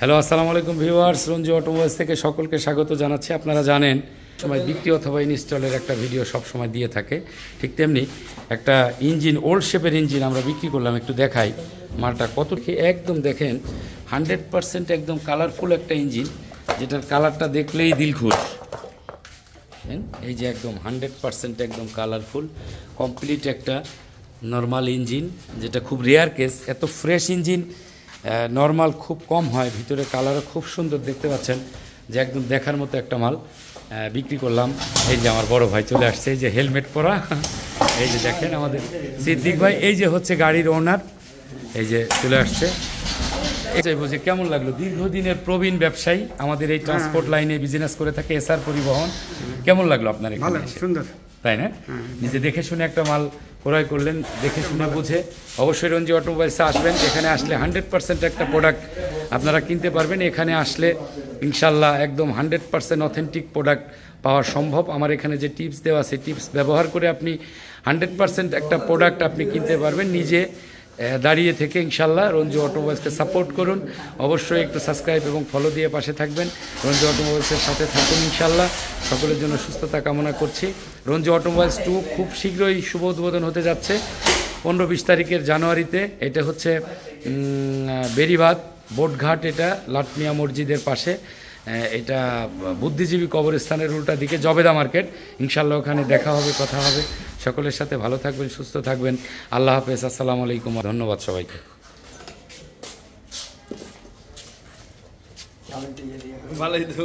Hello, আসসালামু আলাইকুম viewers, Ranju automobiles থেকে সকলকে স্বাগত জানাচ্ছি। আপনারা জানেন সময় বিক্রি অথবা ইনস্টলের একটা ভিডিও সব সময় দিয়ে থাকে, ঠিক তেমনি একটা ইঞ্জিন, ওল্ড শেপের ইঞ্জিন আমরা বিক্রি করলাম। একটু দেখাই মালটা কত কি, একদম দেখেন 100% একদম কালারফুল একটা ইঞ্জিন, যেটার কালারটা দেখলেই দিল খুশ। এই যে একদম 100% একদম কালারফুল কমপ্লিট একটা নর্মাল ইঞ্জিন, যেটা খুব রেয়ার কেস। এত ফ্রেশ ইঞ্জিন নর্মাল খুব কম হয়, ভিতরে কালারও খুব সুন্দর দেখতে পাচ্ছেন, যে একদম দেখার মতো একটা মাল বিক্রি করলাম। এই যে আমার বড় ভাই চলে আসছে, এই যে হেলমেট পরা, এই যে দেখেন আমাদের সিদ্দিক ভাই, এই যে হচ্ছে গাড়ির ওনার, এই যে চলে আসছে। এটাই বুঝে কেমন লাগলো, দীর্ঘদিনের প্রবীণ ব্যবসায়ী, আমাদের এই ট্রান্সপোর্ট লাইনে বিজনেস করে থাকে, এসআর পরিবহন। কেমন লাগলো আপনার? সুন্দর, তাই না? নিজে দেখে শুনে একটা মাল ক্রয় করলেন, দেখে শুনে বুঝে। অবশ্যই রঞ্জি অটোমোবাইলসে আসবেন, এখানে আসলে 100% একটা প্রোডাক্ট আপনারা কিনতে পারবেন। এখানে আসলে ইনশাল্লাহ একদম 100% অথেন্টিক প্রোডাক্ট পাওয়া সম্ভব। আমার এখানে যে টিপস দেওয়া, সেই টিপস ব্যবহার করে আপনি 100% একটা প্রোডাক্ট আপনি কিনতে পারবেন নিজে দাঁড়িয়ে থেকে। ইনশাল্লাহ রঞ্জু অটোমোবাইলসকে সাপোর্ট করুন, অবশ্যই একটু সাবস্ক্রাইব এবং ফলো দিয়ে পাশে থাকবেন। রঞ্জু অটোমোবাইলসের সাথে থাকুন ইনশাল্লাহ। সকলের জন্য সুস্থতা কামনা করছি। রঞ্জু অটোমোবাইলস 2 খুব শীঘ্রই শুভ উদ্বোধন হতে যাচ্ছে 15-20 তারিখের জানুয়ারিতে। এটা হচ্ছে বেরিবাদ বোটঘাট, এটা লাটমিয়া মসজিদের পাশে, এটা বুদ্ধিজীবী কবরস্থানের উল্টা দিকে জবেদা মার্কেট। ইনশাল্লাহ ওখানে দেখা হবে, কথা হবে। সকলের সাথে ভালো থাকবেন, সুস্থ থাকবেন। আল্লাহ হাফেজ, আসসালামু আলাইকুম, ধন্যবাদ সবাইকে। ভালোই তো